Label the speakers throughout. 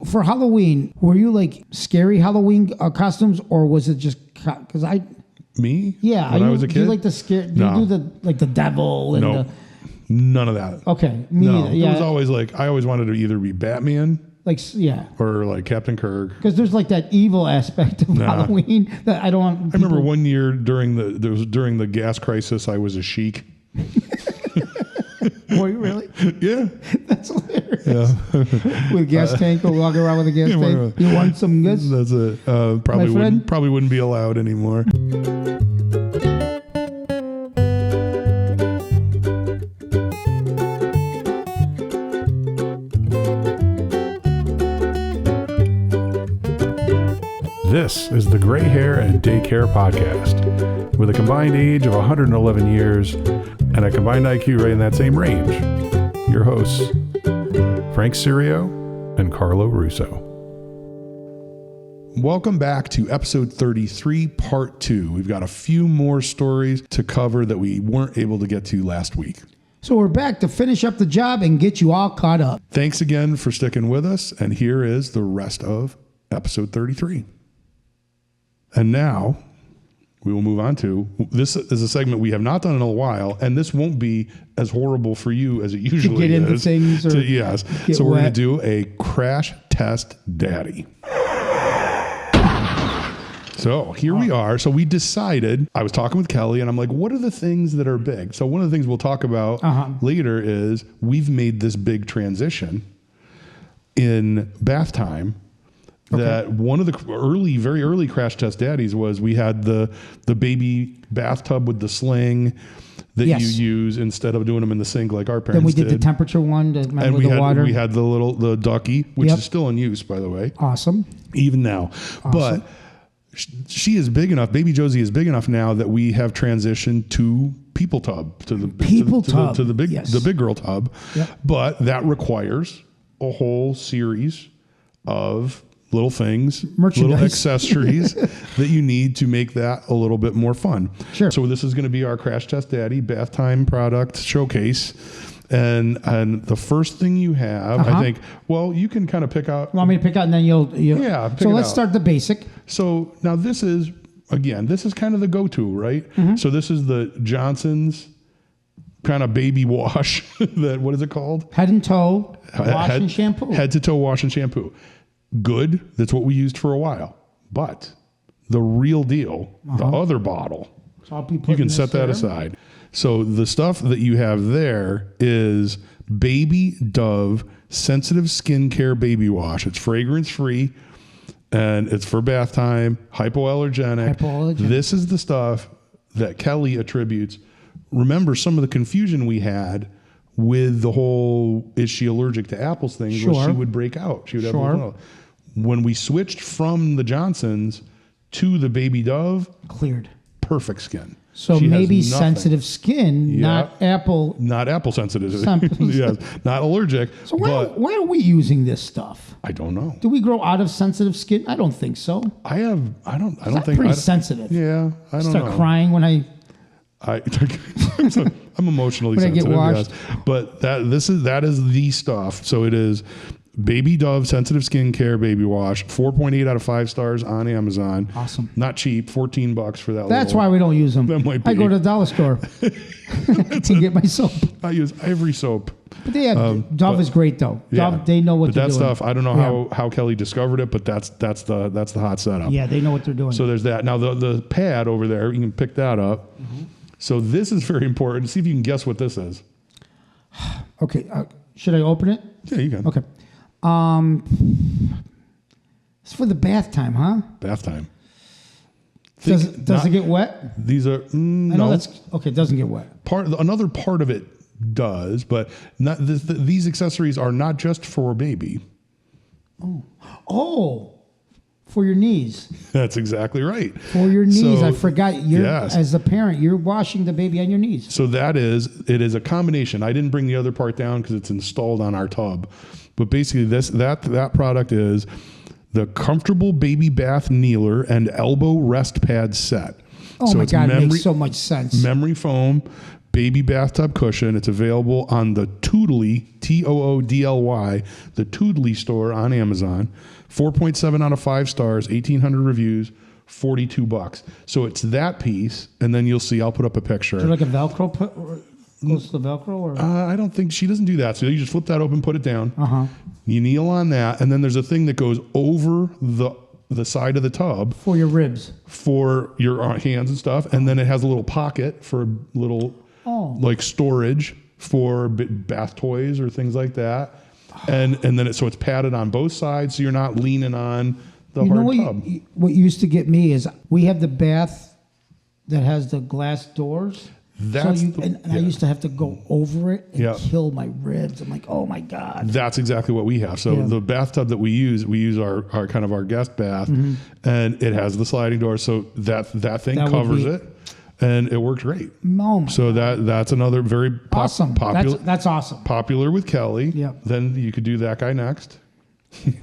Speaker 1: for Halloween, were you like scary Halloween costumes, or was it just because
Speaker 2: Me?
Speaker 1: Yeah,
Speaker 2: when I was a
Speaker 1: do
Speaker 2: kid.
Speaker 1: you like the scare? Do you do the devil and
Speaker 2: no, none of that.
Speaker 1: Okay, me neither. Yeah,
Speaker 2: it was always like I always wanted to either be Batman, or like Captain Kirk.
Speaker 1: Because there's like that evil aspect of Halloween that I don't want.
Speaker 2: I remember one year during the gas crisis, I was a sheik.
Speaker 1: Were you really?
Speaker 2: Yeah,
Speaker 1: that's hilarious.
Speaker 2: Yeah,
Speaker 1: with a gas tank or walking around with a gas tank. You want some goods?
Speaker 2: That's it. Probably wouldn't be allowed anymore. This is the Gray Hair Daycare podcast, with a combined age of 111 years and a combined IQ right in that same range. Your hosts, Frank Sirio and Carlo Russo. Welcome back to episode 33, part 2. We've got a few more stories to cover that we weren't able to get to last week.
Speaker 1: So we're back to finish up the job and get you all caught up.
Speaker 2: Thanks again for sticking with us, and here is the rest of episode 33. And now we will move on to, this is a segment we have not done in a while, and this won't be as horrible for you as it usually is.
Speaker 1: To get into things or
Speaker 2: yes. So we're going to do a crash test daddy. So here we are. So we decided, I was talking with Kelly and I'm like, what are the things that are big? So one of the things we'll talk about later is we've made this big transition in bath time. That one of the very early crash test daddies was we had the baby bathtub with the sling that you use instead of doing them in the sink like our parents did.
Speaker 1: Then we did the temperature one to remember
Speaker 2: water. We had the ducky, which is still in use, by the way.
Speaker 1: Awesome.
Speaker 2: Even now. Awesome. But she is big enough, baby Josie is big enough now that we have transitioned to people tub, to the big girl tub. Yep. But that requires a whole series of little things, little accessories that you need to make that a little bit more fun.
Speaker 1: Sure.
Speaker 2: So this is going to be our Crash Test Daddy bath time product showcase. And the first thing you have, I think, well, you can kind of pick out.
Speaker 1: You want me to pick out and then you'll So let's start the basic.
Speaker 2: So now this is kind of the go-to, right? Mm-hmm. So this is the Johnson's kind of baby wash. What is it called?
Speaker 1: Head and toe wash and shampoo.
Speaker 2: Head to toe wash and shampoo. Good. That's what we used for a while. But the real deal, the other bottle, you can set that aside. So the stuff that you have there is Baby Dove Sensitive Skincare Baby Wash. It's fragrance free and it's for bath time, hypoallergenic. This is the stuff that Kelly attributes. Remember some of the confusion we had with the whole is she allergic to apples thing, where she would break out. She would have when we switched from the Johnsons to the Baby Dove,
Speaker 1: cleared.
Speaker 2: Perfect skin.
Speaker 1: So maybe sensitive skin, not apple
Speaker 2: sensitive. Yes, not allergic.
Speaker 1: So why are we using this stuff?
Speaker 2: I don't know.
Speaker 1: Do we grow out of sensitive skin? I don't think so.
Speaker 2: I don't think
Speaker 1: pretty sensitive.
Speaker 2: Yeah, I don't know.
Speaker 1: Start crying when
Speaker 2: I'm emotionally sensitive.
Speaker 1: I get washed.
Speaker 2: Yes. But that is the stuff. So it is Baby Dove Sensitive Skincare Baby Wash, 4.8 out of 5 stars on Amazon.
Speaker 1: Awesome.
Speaker 2: Not cheap, $14 for that.
Speaker 1: That's why we don't use them.
Speaker 2: That might be.
Speaker 1: I go to the dollar store to get my soap.
Speaker 2: I use Ivory soap.
Speaker 1: But Dove is great though. Dove, they know what they're doing.
Speaker 2: That stuff, I don't know how Kelly discovered it, but that's the hot setup.
Speaker 1: Yeah, they know what they're doing.
Speaker 2: So there's that. Now the pad over there, you can pick that up. Mm-hmm. So this is very important. See if you can guess what this is.
Speaker 1: Okay. Should I open it?
Speaker 2: Yeah, you can.
Speaker 1: Okay. It's for the bath time, huh?
Speaker 2: Bath time.
Speaker 1: Does it get wet?
Speaker 2: These are no.
Speaker 1: It doesn't get wet.
Speaker 2: Another part of it does, but these accessories are not just for baby.
Speaker 1: Oh. For your knees.
Speaker 2: That's exactly right.
Speaker 1: For your knees. I forgot. As a parent, you're washing the baby on your knees.
Speaker 2: So it is a combination. I didn't bring the other part down because it's installed on our tub. But basically that product is the Comfortable Baby Bath Kneeler and Elbow Rest Pad Set.
Speaker 1: Oh, so my God, it makes so much sense.
Speaker 2: Memory foam, baby bathtub cushion. It's available on the Toodly, Toodly, the Toodly store on Amazon. 4.7 out of 5 stars, 1,800 reviews, $42. So it's that piece, and then you'll see, I'll put up a picture.
Speaker 1: Is there like a Velcro close to the Velcro? Or?
Speaker 2: I don't think, she doesn't do that. So you just flip that open, put it down. You kneel on that, and then there's a thing that goes over the side of the tub.
Speaker 1: For your ribs.
Speaker 2: For your hands and stuff. And then it has a little pocket for little like storage for bath toys or things like that. And then so it's padded on both sides, so you're not leaning on the hard tub.
Speaker 1: What used to get me is we have the bath that has the glass doors. I used to have to go over it and kill my ribs. I'm like, oh my God.
Speaker 2: That's exactly what we have. So the bathtub that we use our kind of our guest bath, and it has the sliding door. So that thing covers it, and it works great.
Speaker 1: Oh
Speaker 2: so that's another very
Speaker 1: awesome.
Speaker 2: Popular.
Speaker 1: That's awesome.
Speaker 2: Popular with Kelly.
Speaker 1: Yep.
Speaker 2: Then you could do that guy next.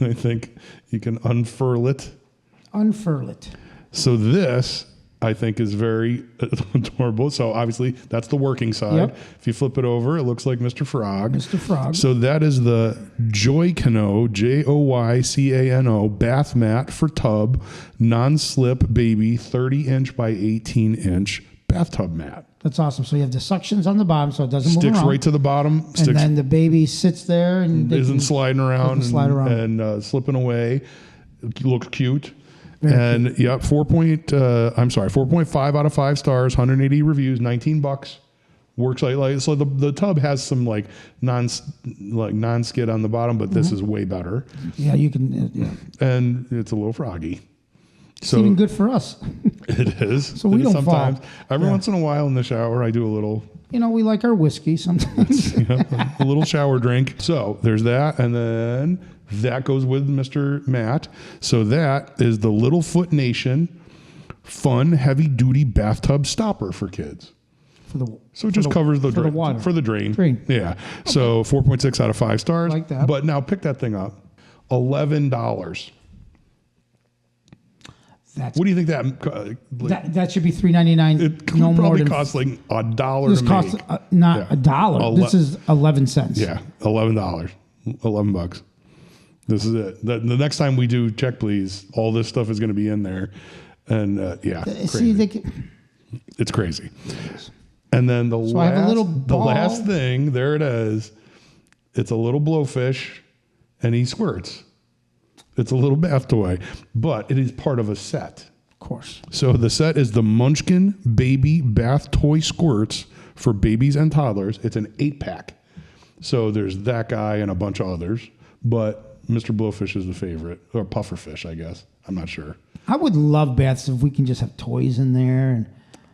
Speaker 2: I think you can unfurl it.
Speaker 1: Unfurl it.
Speaker 2: So this, I think, is very adorable. So obviously that's the working side.
Speaker 1: Yep.
Speaker 2: If you flip it over, it looks like Mr. Frog.
Speaker 1: Mr. Frog.
Speaker 2: So that is the Joycano, Joycano bath mat for tub, non-slip baby, 30-inch by 18-inch bathtub mat.
Speaker 1: That's awesome. So you have the suctions on the bottom, so it doesn't move around.
Speaker 2: Sticks right to the bottom.
Speaker 1: And then the baby sits there and
Speaker 2: isn't sliding around and slipping away. It looks cute. And 4.5 out of 5 stars, 180 reviews, $19. Works like so. The tub has some like non-skid on the bottom, but this is way better.
Speaker 1: Yeah, you can.
Speaker 2: And it's a little froggy.
Speaker 1: It's even good for us.
Speaker 2: It is.
Speaker 1: So we don't
Speaker 2: sometimes
Speaker 1: fall.
Speaker 2: Every once in a while in the shower, I do a little.
Speaker 1: We like our whiskey sometimes.
Speaker 2: A little shower drink. So there's that, and then that goes with Mr. Matt. So that is the Littlefoot Nation fun heavy-duty bathtub stopper for kids. So it just covers the drain.
Speaker 1: Water.
Speaker 2: For the drain. Yeah. Okay. So 4.6 out of 5 stars.
Speaker 1: Like that.
Speaker 2: But now pick that thing up. $11. What do you think
Speaker 1: that should be $3.99?
Speaker 2: It could probably cost like $1
Speaker 1: This
Speaker 2: to
Speaker 1: costs
Speaker 2: make.
Speaker 1: not $1. This is 11 cents.
Speaker 2: Yeah, $11. $11. This is it. The next time we do Check Please, all this stuff is going to be in there. And crazy. It's crazy. And then the last thing, there it is. It's a little blowfish, and he squirts. It's a little bath toy, but it is part of a set.
Speaker 1: Of course.
Speaker 2: So the set is the Munchkin Baby Bath Toy Squirts for babies and toddlers. It's an 8-pack. So there's that guy and a bunch of others, but Mr. Blowfish is the favorite, or Pufferfish, I guess. I'm not sure.
Speaker 1: I would love baths if we can just have toys in there.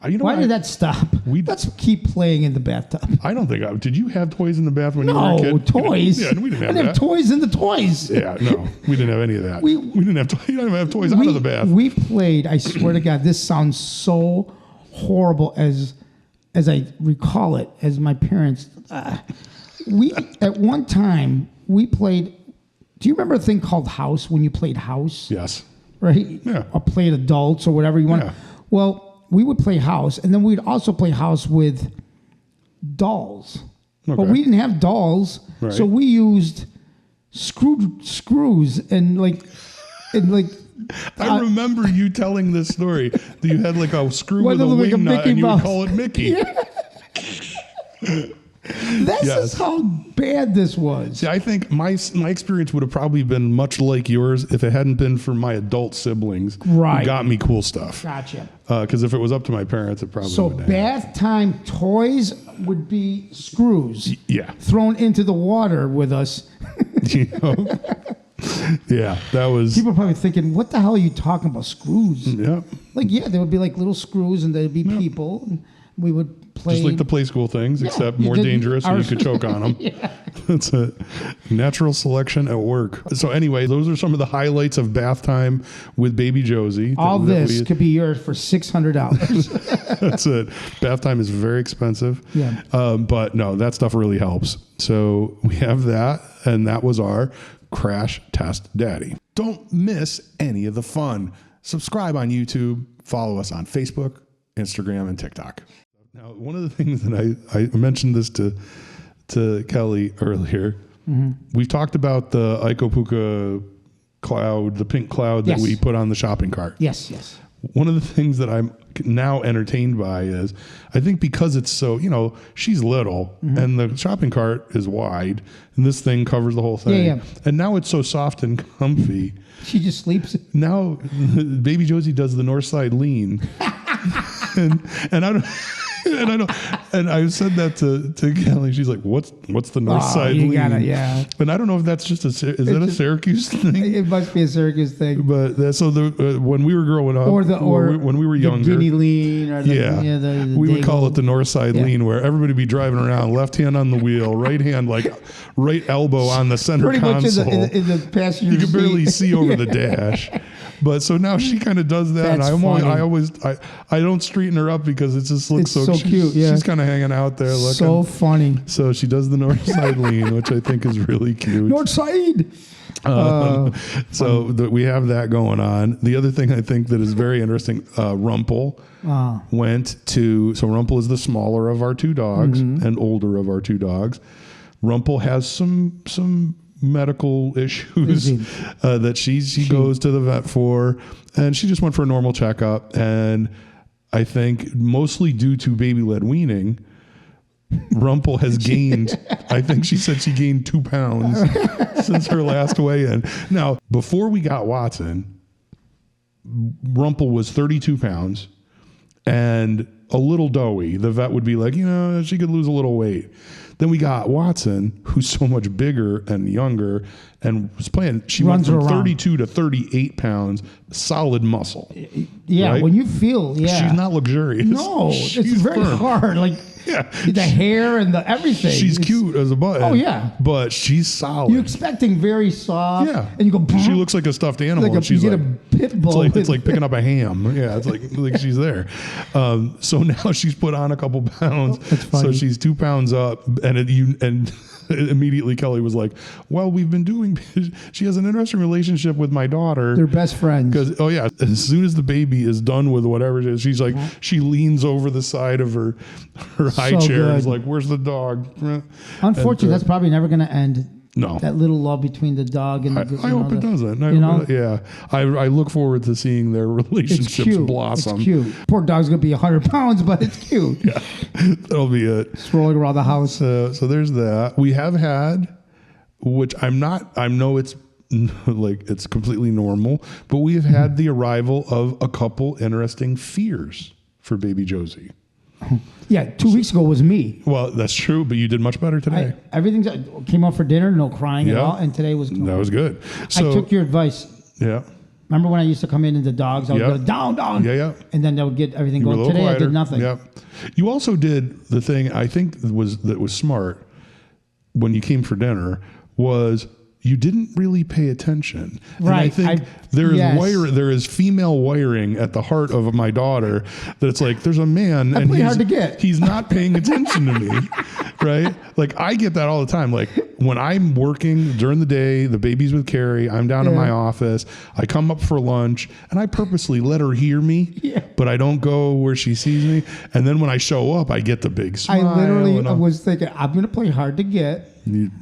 Speaker 1: And why did that stop? Let's keep playing in the bathtub.
Speaker 2: I don't think did you have toys in the bath when you were a kid?
Speaker 1: No, toys.
Speaker 2: Yeah, we didn't have that.
Speaker 1: Toys in the toys.
Speaker 2: Yeah, no, we didn't have any of that. We didn't have toys. You don't even have toys out of the bath.
Speaker 1: We played, I swear to God, this sounds so horrible as I recall it, as my parents. At one time, we played, do you remember a thing called House when you played House?
Speaker 2: Yes.
Speaker 1: Right?
Speaker 2: Yeah.
Speaker 1: Or played adults or whatever you want.
Speaker 2: Yeah.
Speaker 1: Well, we would play House, and then we'd also play House with dolls. Okay. But we didn't have dolls, so we used screws and
Speaker 2: I remember you telling this story. That you had like a screw with a wing nut, and you would call it Mickey.
Speaker 1: Yeah. This is how bad this was.
Speaker 2: See, I think my experience would have probably been much like yours if it hadn't been for my adult siblings who got me cool stuff.
Speaker 1: Gotcha.
Speaker 2: Because if it was up to my parents, it probably would have.
Speaker 1: So bath time toys would be screws. Thrown into the water with us.
Speaker 2: Yeah, that was.
Speaker 1: People are probably thinking, "What the hell are you talking about? Screws?"
Speaker 2: Yeah.
Speaker 1: There would be like little screws, and there'd be people. And we would play.
Speaker 2: Just like the play school things, except more dangerous, and you could choke on them. That's a natural selection at work. So anyway, those are some of the highlights of bath time with baby Josie.
Speaker 1: All this could be yours for $600.
Speaker 2: That's it. Bath time is very expensive.
Speaker 1: Yeah.
Speaker 2: But no, that stuff really helps. So we have that, and that was our Crash Test Daddy. Don't miss any of the fun. Subscribe on YouTube. Follow us on Facebook, Instagram, and TikTok. Now, one of the things that I mentioned this to Kelly earlier, we've talked about the Ikopuka cloud, the pink cloud that we put on the shopping cart.
Speaker 1: Yes.
Speaker 2: One of the things that I'm now entertained by is, I think because it's so, she's little and the shopping cart is wide and this thing covers the whole thing.
Speaker 1: Yeah.
Speaker 2: And now it's so soft and comfy.
Speaker 1: She just sleeps.
Speaker 2: Now baby Josie does the north side lean. and I don't... And I said that to Kelly. She's like, "What's the north side lean?" And I don't know if that's just is that a Syracuse thing?
Speaker 1: It must be a Syracuse thing.
Speaker 2: But when we were growing up, or when we were younger,
Speaker 1: the guinea lean, or
Speaker 2: we would call it the north side lean, where everybody would be driving around, left hand on the wheel, right hand right elbow on the center
Speaker 1: pretty
Speaker 2: console.
Speaker 1: Much in the passenger
Speaker 2: you can barely see over the dash. But so now she kind of does that,
Speaker 1: That's
Speaker 2: and I don't straighten her up because it just looks so
Speaker 1: cute. Yeah.
Speaker 2: She's kind of hanging out there looking.
Speaker 1: So funny.
Speaker 2: So she does the north side lean, which I think is really cute.
Speaker 1: North side.
Speaker 2: So we have that going on. The other thing I think that is very interesting, Rumpel went to. So Rumpel is the smaller of our two dogs and older of our two dogs. Rumpel has some medical issues that she goes to the vet for, and she just went for a normal checkup. And I think mostly due to baby-led weaning, Rumpel has gained, I think she said she gained 2 pounds since her last weigh-in. Now, before we got Watson, Rumpel was 32 pounds and a little doughy. The vet would be like, she could lose a little weight. Then we got Watson, who's so much bigger and younger, and was playing. She went from 32 to 38 pounds, solid muscle.
Speaker 1: Yeah,
Speaker 2: right?
Speaker 1: when you feel,
Speaker 2: she's not luxurious.
Speaker 1: No, it's very hard. The hair and the everything.
Speaker 2: She's cute as a button.
Speaker 1: Oh yeah,
Speaker 2: but she's solid.
Speaker 1: You're expecting very soft.
Speaker 2: Yeah,
Speaker 1: and you go.
Speaker 2: She looks like a stuffed animal. And she's
Speaker 1: you get a pit bull.
Speaker 2: It's like picking up a ham. Yeah, it's like she's there. So now she's put on a couple pounds.
Speaker 1: That's funny.
Speaker 2: So she's 2 pounds up, and immediately Kelly was like, "Well, we've been doing." She has an interesting relationship with my daughter.
Speaker 1: They're best friends.
Speaker 2: Because as soon as the baby is done with whatever it is, she's like, she leans over the side of her high chair and is like, "Where's the dog?"
Speaker 1: Unfortunately, that's probably never going to end.
Speaker 2: No,
Speaker 1: that little love between the dog and
Speaker 2: I hope it doesn't. I look forward to seeing their relationships blossom.
Speaker 1: It's cute. Poor dog's gonna be 100 pounds, but it's cute.
Speaker 2: Yeah, that'll be it.
Speaker 1: Just rolling around the house.
Speaker 2: So there's that. We have had, which I know it's it's completely normal, but we have had the arrival of a couple interesting fears for baby Josie.
Speaker 1: Yeah, 2 weeks ago was me.
Speaker 2: Well, that's true, but you did much better today.
Speaker 1: Everything came out for dinner, no crying at all, and today was cool.
Speaker 2: That was good.
Speaker 1: So, I took your advice.
Speaker 2: Yeah.
Speaker 1: Remember when I used to come in and the dogs, I would go down.
Speaker 2: Yeah.
Speaker 1: And then they would get everything going. Today quieter. I did nothing.
Speaker 2: Yeah. You also did the thing I think that was smart when you came for dinner was you didn't really pay attention.
Speaker 1: Right.
Speaker 2: And I think there is female wiring at the heart of my daughter that it's like there's a man and
Speaker 1: hard to get.
Speaker 2: He's not paying attention to me. Right? Like I get that all the time. Like when I'm working during the day, the baby's with Carrie, I'm down in my office, I come up for lunch and I purposely let her hear me, but I don't go where she sees me. And then when I show up, I get the big smile.
Speaker 1: I literally was thinking, I'm going to play hard to get.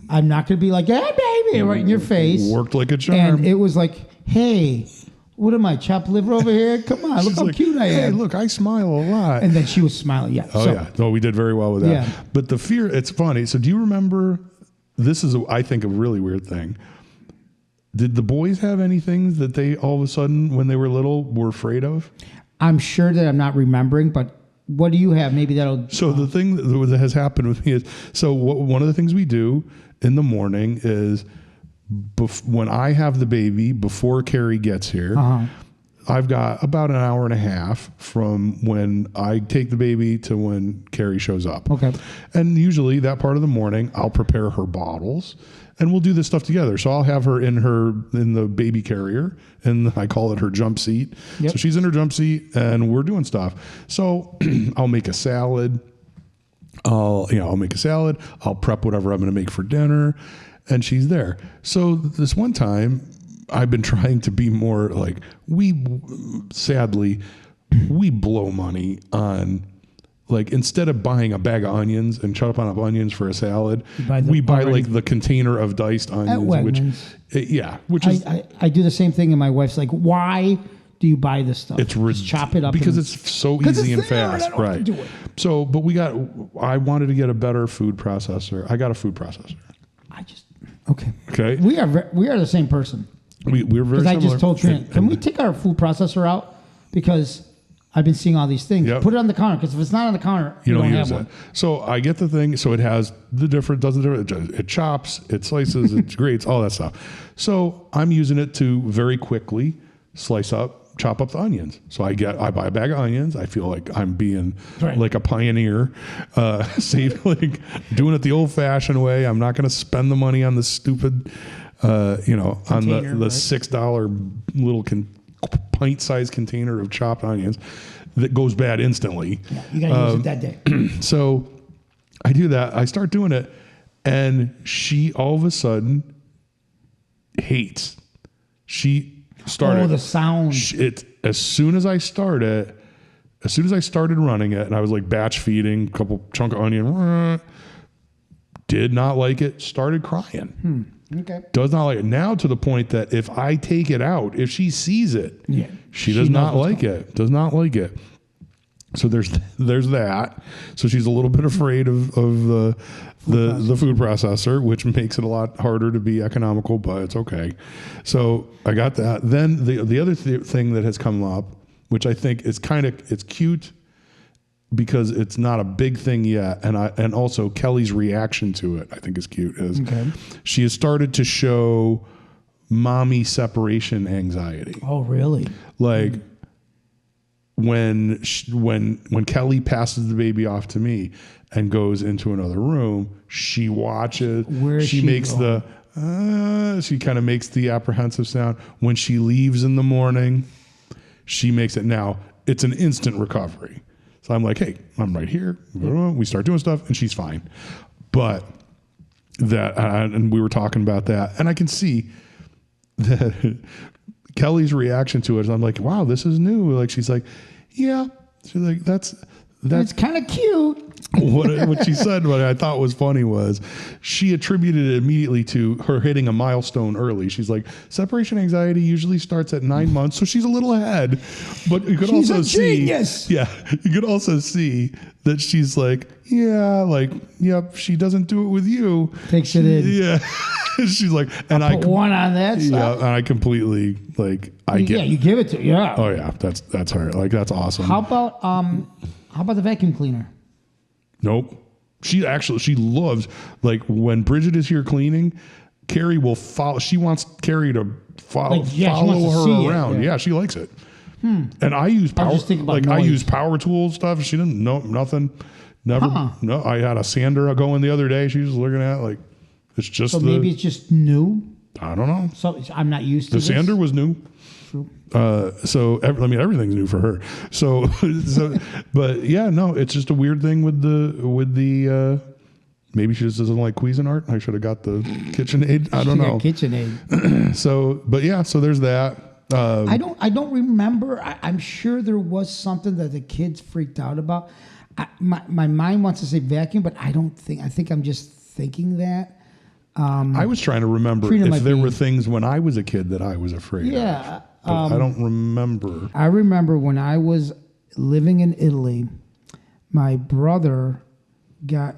Speaker 1: I'm not going to be like, hey, baby, right in your face.
Speaker 2: Worked like a charm.
Speaker 1: And it was like, hey, what am I, chopped liver over here? Come on, look how cute I am.
Speaker 2: Hey, look, I smile a lot.
Speaker 1: And then she was smiling,
Speaker 2: No, we did very well with that. Yeah. But the fear, it's funny. So do you remember, this is, I think, a really weird thing. Did the boys have any things that they all of a sudden, when they were little, were afraid of?
Speaker 1: I'm sure that I'm not remembering, but what do you have? Maybe that'll...
Speaker 2: So the thing that has happened with me is, one of the things we do in the morning is when I have the baby, before Carrie gets here, I've got about an hour and a half from when I take the baby to when Carrie shows up.
Speaker 1: Okay.
Speaker 2: And usually that part of the morning, I'll prepare her bottles and we'll do this stuff together. So I'll have her in the baby carrier, and I call it her jump seat. Yep. So she's in her jump seat and we're doing stuff. So I'll make a salad. I'll make a salad. I'll prep whatever I'm going to make for dinner, and she's there. So this one time, I've been trying to be more like, sadly, we blow money on like instead of buying a bag of onions and chop up onions for a salad, we buy
Speaker 1: already,
Speaker 2: like the container of diced onions, which is
Speaker 1: I do the same thing, and my wife's like, "Why do you buy this stuff?
Speaker 2: It's
Speaker 1: just chop it up
Speaker 2: because it's so easy and fast, right?" So, but I wanted to get a better food processor. I got a food processor.
Speaker 1: Okay. We are the same person.
Speaker 2: We're very similar.
Speaker 1: I just told Trina, can we take our food processor out? Because I've been seeing all these things. Yep. Put it on the counter, because if it's not on the counter, you don't have one.
Speaker 2: So I get the thing. So it has it chops, it slices, it grates, all that stuff. So I'm using it to very quickly chop up the onions. So I buy a bag of onions. I feel like I'm being like a pioneer, like doing it the old fashioned way. I'm not going to spend the money on the stupid, on the $6 little pint sized container of chopped onions that goes bad instantly.
Speaker 1: Yeah, you got to use it that day.
Speaker 2: So I do that. I start doing it, and she all of a sudden hates. She started.
Speaker 1: Oh, the sound.
Speaker 2: As soon as I started running it, and I was like batch feeding a couple chunk of onion, did not like it. Started crying.
Speaker 1: Okay.
Speaker 2: Does not like it now, to the point that if I take it out, if she sees it, she does not like it. Does not like it. So there's that. So she's a little bit afraid of the food processor, which makes it a lot harder to be economical, but it's okay. So I got that. Then the other thing that has come up, which I think is it's cute because it's not a big thing yet, and also Kelly's reaction to it, I think, is cute. She has started to show mommy separation anxiety.
Speaker 1: Oh, really?
Speaker 2: Like when Kelly passes the baby off to me and goes into another room, she watches. She makes she kind of makes the apprehensive sound. When she leaves in the morning, she makes it. Now it's an instant recovery. So I'm like, hey, I'm right here. We start doing stuff, and she's fine. But and we were talking about that, and I can see that Kelly's reaction to it. I'm like, wow, this is new. Like, she's like, yeah. She's like, that's
Speaker 1: it's kind of cute.
Speaker 2: What she said, what I thought was funny, was she attributed it immediately to her hitting a milestone early. She's like, separation anxiety usually starts at 9 months, so she's a little ahead. But you could also see, you could also see that she's like, yep, she doesn't do it with you.
Speaker 1: Takes it in.
Speaker 2: Yeah. She's like, and I
Speaker 1: put one on that stuff.
Speaker 2: Yeah, and I completely
Speaker 1: you give it to yeah.
Speaker 2: Oh yeah, that's her. Like, that's awesome.
Speaker 1: How about the vacuum cleaner?
Speaker 2: Nope. She loves, like, when Bridget is here cleaning, Carrie will follow. She wants Carrie to follow her around. Yeah, she likes it. And I use power. I use power tool stuff. She didn't know nothing. Never. No, I had a sander going the other day. She was looking at, like, it's just.
Speaker 1: So maybe it's just new.
Speaker 2: I don't know.
Speaker 1: So I'm not used to
Speaker 2: the sander was new.
Speaker 1: True.
Speaker 2: Everything's new for her. So, but yeah, no, it's just a weird thing with the. Maybe she just doesn't like Cuisinart. I should have got the KitchenAid. I don't know.
Speaker 1: KitchenAid.
Speaker 2: So, but yeah, so there's that.
Speaker 1: I don't remember. I'm sure there was something that the kids freaked out about. My mind wants to say vacuum, but I think I'm just thinking that.
Speaker 2: I was trying to remember if there were things when I was a kid that I was afraid of.
Speaker 1: Yeah.
Speaker 2: I don't remember.
Speaker 1: I remember when I was living in Italy, my brother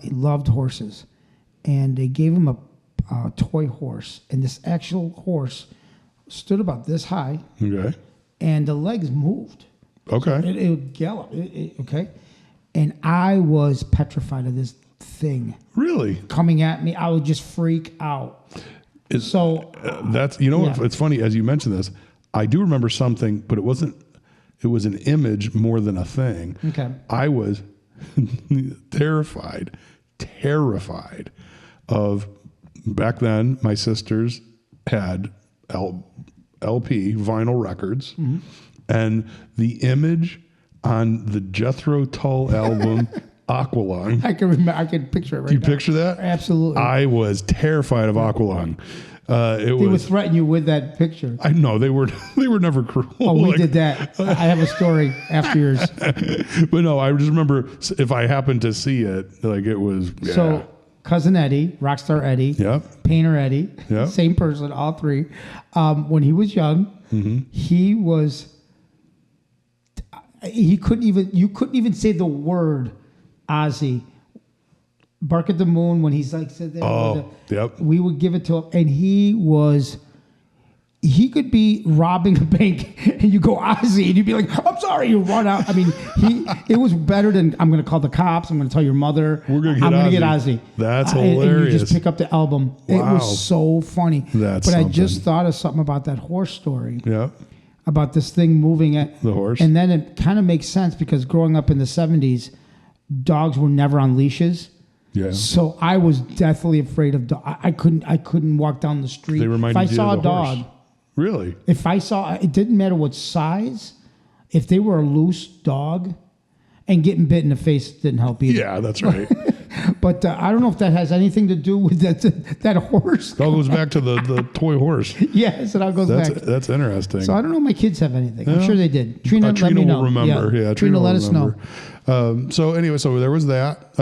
Speaker 1: loved horses, and they gave him a toy horse, and this actual horse stood about this high.
Speaker 2: Okay.
Speaker 1: And the legs moved.
Speaker 2: Okay.
Speaker 1: It would gallop. Okay. And I was petrified of this thing.
Speaker 2: Really?
Speaker 1: Coming at me, I would just freak out.
Speaker 2: That's it's funny as you mentioned this. I do remember something, but it was an image more than a thing.
Speaker 1: Okay. I
Speaker 2: was terrified of, back then, my sisters had LP vinyl records, and the image on the Jethro Tull album Aqualung.
Speaker 1: I can picture it right now.
Speaker 2: Do you picture that?
Speaker 1: Absolutely.
Speaker 2: I was terrified of Aqualung.
Speaker 1: They would threaten you with that picture.
Speaker 2: I know they were never cruel.
Speaker 1: Oh, we did that. I have a story after yours.
Speaker 2: But no, I just remember if I happened to see it, like it was. Yeah.
Speaker 1: So cousin Eddie, Rockstar Eddie,
Speaker 2: Yep.
Speaker 1: Painter Eddie,
Speaker 2: Yep.
Speaker 1: same person, all three. When he was young, he was. You couldn't even say the word Ozzy. Bark at the Moon when he's like said there.
Speaker 2: Yep.
Speaker 1: We would give it to him, and he could be robbing a bank, and you go Ozzy, and you'd be like, "I'm sorry," you run out. I mean, it was better than I'm going to call the cops. I'm going to tell your mother.
Speaker 2: I'm going
Speaker 1: to get Ozzy.
Speaker 2: That's
Speaker 1: hilarious. And you just
Speaker 2: hilarious.
Speaker 1: pick up the album. Wow. It was so funny.
Speaker 2: That's
Speaker 1: but
Speaker 2: something.
Speaker 1: I just thought of something about that horse story.
Speaker 2: Yeah.
Speaker 1: About this thing moving at
Speaker 2: the horse,
Speaker 1: and then it kind of makes sense because growing up in the 70s, dogs were never on leashes.
Speaker 2: Yeah.
Speaker 1: So I was deathly afraid of dogs. I couldn't walk down the street.
Speaker 2: They reminded
Speaker 1: if I
Speaker 2: you
Speaker 1: saw
Speaker 2: of
Speaker 1: a
Speaker 2: the
Speaker 1: dog,
Speaker 2: horse. Really?
Speaker 1: If I saw, it didn't matter what size. If they were a loose dog, and getting bit in the face didn't help either.
Speaker 2: Yeah, that's right.
Speaker 1: But I don't know if that has anything to do with that horse.
Speaker 2: It all goes back to the toy horse.
Speaker 1: Yes, it all goes back.
Speaker 2: That's interesting.
Speaker 1: So I don't know if my kids have anything. I'm sure they did. Trina, let
Speaker 2: Trina
Speaker 1: me know.
Speaker 2: will remember. Yeah,
Speaker 1: Trina, let us know.
Speaker 2: So anyway, so there was that.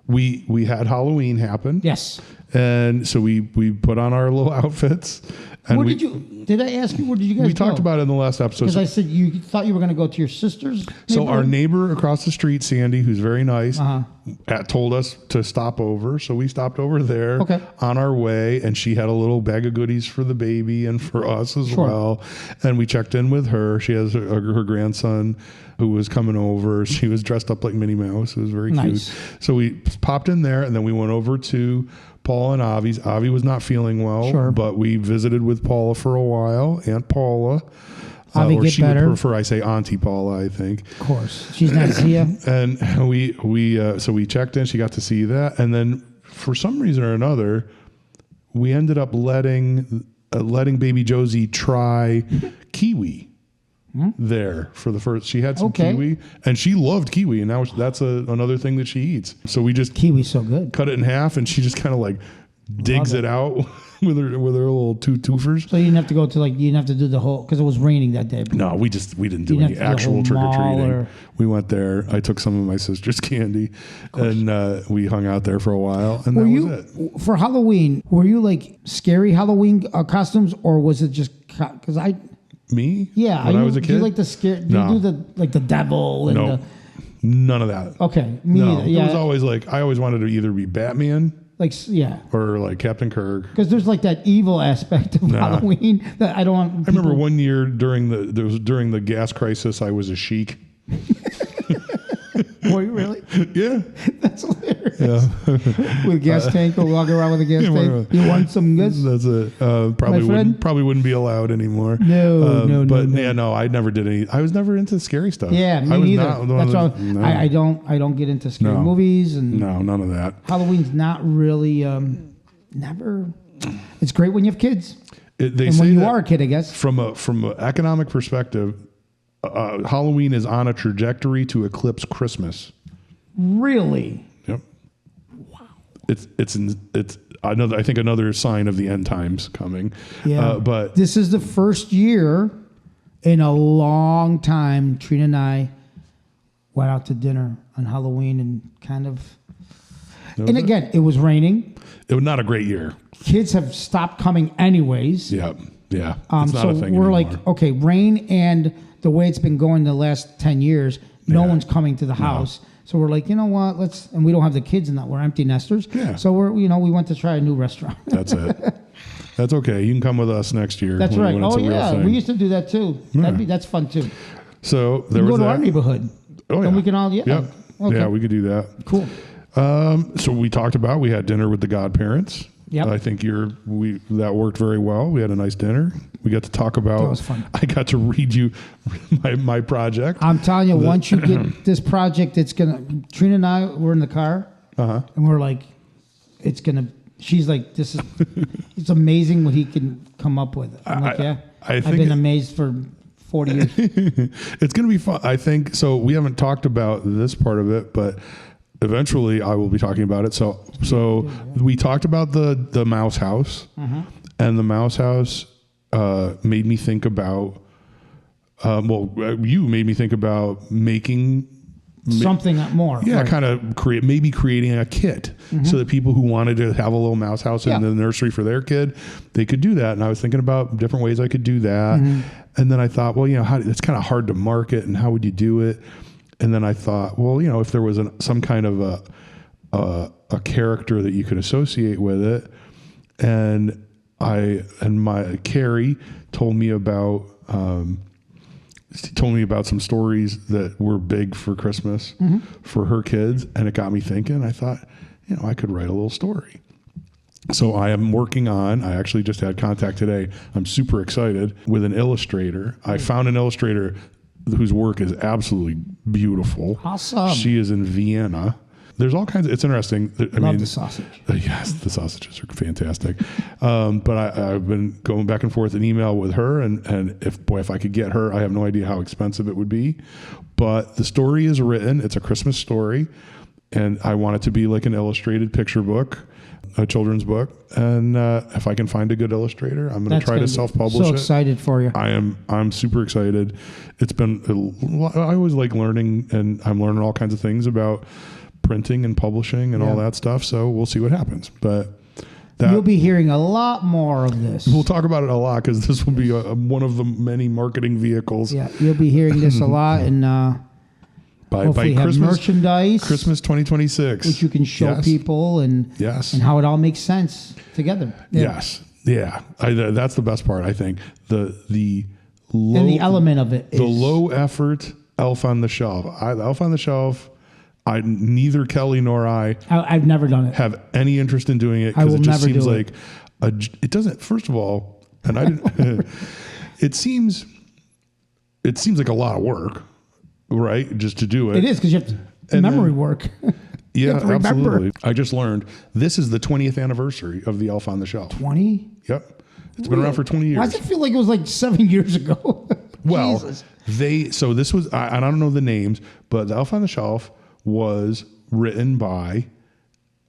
Speaker 2: We had Halloween happen.
Speaker 1: Yes.
Speaker 2: And so we put on our little outfits. And
Speaker 1: did I ask you, where did you guys go?
Speaker 2: We talked about it in the last episode.
Speaker 1: Because I said you thought you were going to go to your sister's
Speaker 2: So our neighbor across the street, Sandy, who's very nice,
Speaker 1: Uh-huh.
Speaker 2: told us to stop over. So we stopped over there
Speaker 1: Okay.
Speaker 2: on our way, and she had a little bag of goodies for the baby and for us as
Speaker 1: Sure.
Speaker 2: well. And we checked in with her. She has her grandson who was coming over. She was dressed up like Minnie Mouse. It was very
Speaker 1: Nice.
Speaker 2: cute. So we popped in there, and then we went over to Paula and Avi's. Avi was not feeling well,
Speaker 1: Sure.
Speaker 2: but we visited with Paula for a while, Aunt Paula.
Speaker 1: Avi
Speaker 2: or
Speaker 1: get
Speaker 2: she
Speaker 1: better.
Speaker 2: would prefer I say Auntie Paula, I think.
Speaker 1: Of course. She's not Zia.
Speaker 2: And so we checked in. She got to see that, and then for some reason or another, we ended up letting baby Josie try kiwi there for the first. She had some kiwi, and she loved kiwi, and now that's another thing that she eats. So we just
Speaker 1: Kiwi's so good.
Speaker 2: cut it in half, and she just kind of like digs it out with her little two twofers.
Speaker 1: So you didn't have to go to you didn't have to do the whole, because it was raining that day.
Speaker 2: No, we didn't do
Speaker 1: You
Speaker 2: any
Speaker 1: didn't have to do the
Speaker 2: actual trick or
Speaker 1: whole mall
Speaker 2: treating. We went there. I took some of my sister's candy, and we hung out there for a while, and that was it.
Speaker 1: For Halloween, were you like scary Halloween costumes, or was it just because
Speaker 2: Me?
Speaker 1: Yeah,
Speaker 2: when I was a
Speaker 1: Do
Speaker 2: kid,
Speaker 1: you like the scare? Do you do the devil and
Speaker 2: no, none of that.
Speaker 1: Okay, me
Speaker 2: No,
Speaker 1: neither. Yeah,
Speaker 2: it was always I always wanted to either be Batman, or like Captain Kirk.
Speaker 1: Because there's like that evil aspect of Halloween that I don't want.
Speaker 2: I remember one year during the gas crisis, I was a sheik.
Speaker 1: Were you really?
Speaker 2: Yeah,
Speaker 1: that's hilarious.
Speaker 2: Yeah.
Speaker 1: With a gas tank or walking around with a gas tank. You want some goods?
Speaker 2: That's it. Probably wouldn't be allowed anymore.
Speaker 1: No.
Speaker 2: Yeah, no, I never did any. I was never into scary stuff.
Speaker 1: Yeah, me
Speaker 2: I was
Speaker 1: neither.
Speaker 2: Not,
Speaker 1: That's why I don't get into scary movies and
Speaker 2: none of that.
Speaker 1: Halloween's not really never. It's great when you have kids.
Speaker 2: They
Speaker 1: and
Speaker 2: say
Speaker 1: when you
Speaker 2: that
Speaker 1: are a kid, I guess.
Speaker 2: From an economic perspective, Halloween is on a trajectory to eclipse Christmas.
Speaker 1: Really?
Speaker 2: Yep. Wow. It's another. I think another sign of the end times coming.
Speaker 1: Yeah.
Speaker 2: But
Speaker 1: this is the first year in a long time Trina and I went out to dinner on Halloween and kind of. And again, it was raining.
Speaker 2: It was not a great year.
Speaker 1: Kids have stopped coming anyways.
Speaker 2: Yeah. It's not
Speaker 1: so
Speaker 2: a thing
Speaker 1: we're
Speaker 2: anymore.
Speaker 1: like, okay, rain and the way it's been going the last 10 years, no one's coming to the house. So we're like, you know what? And we don't have the kids in that. We're empty nesters.
Speaker 2: Yeah.
Speaker 1: So we went to try a new restaurant.
Speaker 2: That's it. That's okay. You can come with us next year.
Speaker 1: That's right.
Speaker 2: When it's a real thing.
Speaker 1: We used to do that too.
Speaker 2: Yeah.
Speaker 1: That's fun too.
Speaker 2: So there
Speaker 1: we
Speaker 2: was
Speaker 1: go to
Speaker 2: that.
Speaker 1: our neighborhood.
Speaker 2: Oh yeah.
Speaker 1: And we can all
Speaker 2: Yep.
Speaker 1: Okay.
Speaker 2: Yeah, we could do that.
Speaker 1: Cool.
Speaker 2: So we talked about, we had dinner with the godparents.
Speaker 1: Yep.
Speaker 2: I think that worked very well. We had a nice dinner. We got to talk about.
Speaker 1: That was fun.
Speaker 2: I got to read you my project.
Speaker 1: I'm telling you, once you get this project, Trina and I were in the car, and we're like, she's like, this is, it's amazing what he can come up with. I'm like, I've been amazed for 40 years.
Speaker 2: It's going to be fun. I think so. We haven't talked about this part of it, but eventually I will be talking about it. So we talked about the mouse house, and the mouse house made me think about. You made me think about making
Speaker 1: something more.
Speaker 2: Yeah,
Speaker 1: right.
Speaker 2: kind of creating a kit so that people who wanted to have a little mouse house in the nursery for their kid, they could do that. And I was thinking about different ways I could do that. And then I thought, well, it's kind of hard to market, and how would you do it? And then I thought, well, if there was some kind of a character that you could associate with it, and my Carrie told me about some stories that were big for Christmas for her kids, and it got me thinking. I thought, I could write a little story. So I am working on, I actually just had contact today. I'm super excited with an illustrator. I found an illustrator whose work is absolutely beautiful.
Speaker 1: Awesome.
Speaker 2: She is in Vienna. There's all kinds of, it's interesting.
Speaker 1: Love the sausage.
Speaker 2: Yes, the sausages are fantastic. But I've been going back and forth in email with her, and if I could get her, I have no idea how expensive it would be. But the story is written. It's a Christmas story, and I want it to be like an illustrated picture book, a children's book. And if I can find a good illustrator, I'm going to try to self-publish it.
Speaker 1: So excited for you.
Speaker 2: I'm super excited. It's been, I always like learning, and I'm learning all kinds of things about printing and publishing and all that stuff. So we'll see what happens. But
Speaker 1: you'll be hearing a lot more of this.
Speaker 2: We'll talk about it a lot, because this will be one of the many marketing vehicles.
Speaker 1: Yeah, you'll be hearing this a lot, and hopefully
Speaker 2: by
Speaker 1: have merchandise,
Speaker 2: Christmas 2026,
Speaker 1: which you can show people, and how it all makes sense together.
Speaker 2: Yes, that's the best part. I think the low,
Speaker 1: and the element of it,
Speaker 2: the low effort elf on the shelf. The elf on the shelf. Neither Kelly nor
Speaker 1: I've never done it.
Speaker 2: Have any interest in doing it, because it just seems like it doesn't. First of all, and I didn't. it seems like a lot of work, right? Just to do it.
Speaker 1: It is, because you have to memory work.
Speaker 2: Yeah, absolutely. I just learned this is the 20th anniversary of the Elf on the Shelf.
Speaker 1: 20?
Speaker 2: Yep, it's been around for 20 years.
Speaker 1: Why does it feel like it was like 7 years ago?
Speaker 2: Well,
Speaker 1: Jesus.
Speaker 2: So this was, I don't know the names, but the Elf on the Shelf was written by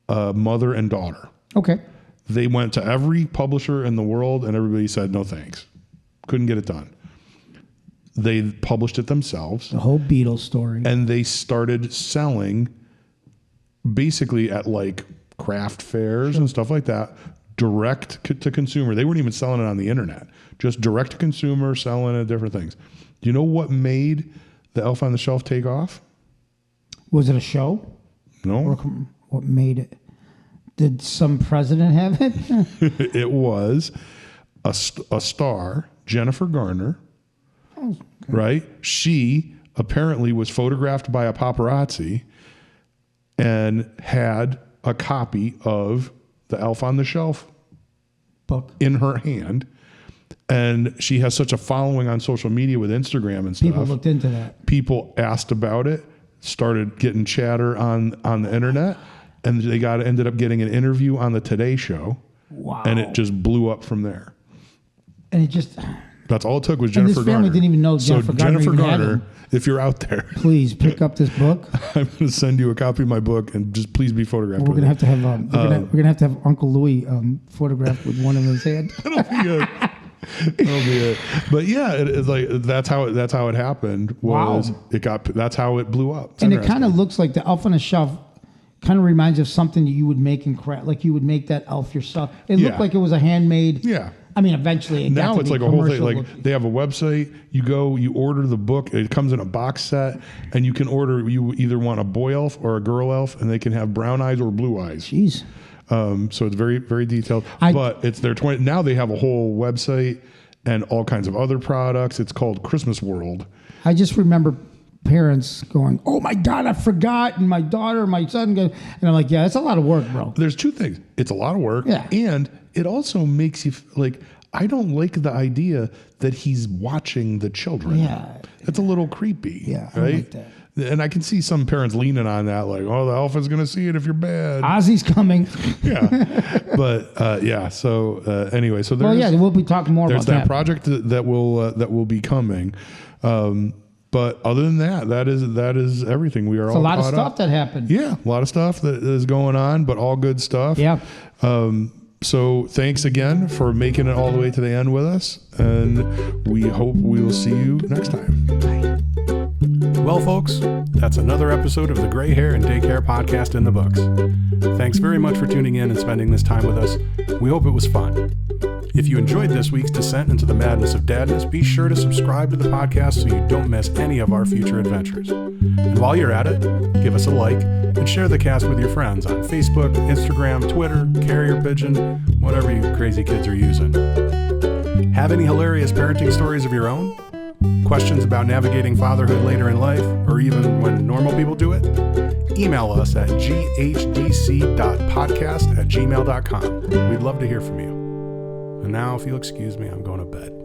Speaker 2: a mother and daughter.
Speaker 1: Okay.
Speaker 2: They went to every publisher in the world, and everybody said, no thanks. Couldn't get it done. They published it themselves.
Speaker 1: The whole Beatles story.
Speaker 2: And they started selling basically at like craft fairs and stuff like that, direct to consumer. They weren't even selling it on the internet, just direct to consumer, selling it, different things. Do you know what made the Elf on the Shelf take off?
Speaker 1: Was it a show?
Speaker 2: No.
Speaker 1: Or what made it? Did some president have it?
Speaker 2: It was a star, Jennifer Garner, right? She apparently was photographed by a paparazzi and had a copy of the Elf on the Shelf
Speaker 1: book
Speaker 2: in her hand. And she has such a following on social media with Instagram and stuff.
Speaker 1: People looked into that.
Speaker 2: People asked about it, started getting chatter on the internet, and they ended up getting an interview on the Today Show.
Speaker 1: Wow.
Speaker 2: And it just blew up from there.
Speaker 1: And it just...
Speaker 2: That's all it took was Jennifer Garner.
Speaker 1: And this family didn't even know Jennifer Garner.
Speaker 2: So Jennifer Garner, if you're out there,
Speaker 1: please pick up this book.
Speaker 2: I'm going to send you a copy of my book, and just please be photographed.
Speaker 1: We're going to have to have we're going to have to have Uncle Louis photographed with one in his hand.
Speaker 2: That'll be it. That'll be it. But yeah, it's like that's how it happened. Was wow. That's how it blew up. It's
Speaker 1: and it kind of looks like the Elf on a Shelf. Kind of reminds you of something that you would make in craft, like you would make that elf yourself. It looked like it was a handmade.
Speaker 2: Yeah.
Speaker 1: I mean, eventually
Speaker 2: now it's like a whole thing. Like they have a website. You go, you order the book. It comes in a box set, and you can order. You either want a boy elf or a girl elf, and they can have brown eyes or blue eyes.
Speaker 1: Jeez.
Speaker 2: So it's very, very detailed. But it's their 20. Now they have a whole website and all kinds of other products. It's called Christmas World.
Speaker 1: I just remember parents going, "Oh my God, I forgot," and my daughter, my son goes, and I'm like, "Yeah, it's a lot of work, bro."
Speaker 2: There's two things. It's a lot of work,
Speaker 1: yeah,
Speaker 2: and it also makes you like. I don't like the idea that he's watching the children.
Speaker 1: Yeah,
Speaker 2: it's a little creepy.
Speaker 1: Yeah,
Speaker 2: right.
Speaker 1: I like that.
Speaker 2: And I can see some parents leaning on that, like, "Oh, the elf is going to see it if you're bad."
Speaker 1: Ozzy's coming.
Speaker 2: Yeah, but yeah. So anyway, so there's
Speaker 1: we'll be talking more about that.
Speaker 2: There's that project that will be coming. But other than that is everything. We are all
Speaker 1: a lot of
Speaker 2: caught
Speaker 1: stuff
Speaker 2: up.
Speaker 1: that happened.
Speaker 2: Yeah, a lot of stuff that is going on, but all good stuff.
Speaker 1: Yeah.
Speaker 2: So thanks again for making it all the way to the end with us, and we hope we will see you next time.
Speaker 3: Well, folks, that's another episode of the Gray Hair and Daycare podcast in the books. Thanks very much for tuning in and spending this time with us. We hope it was fun. If you enjoyed this week's descent into the madness of dadness, be sure to subscribe to the podcast so you don't miss any of our future adventures. And while you're at it, give us a like and share the cast with your friends on Facebook, Instagram, Twitter, Carrier Pigeon, whatever you crazy kids are using. Have any hilarious parenting stories of your own? Questions about navigating fatherhood later in life, or even when normal people do it? Email us at ghdc.podcast@gmail.com. We'd love to hear from you. And now, if you'll excuse me, I'm going to bed.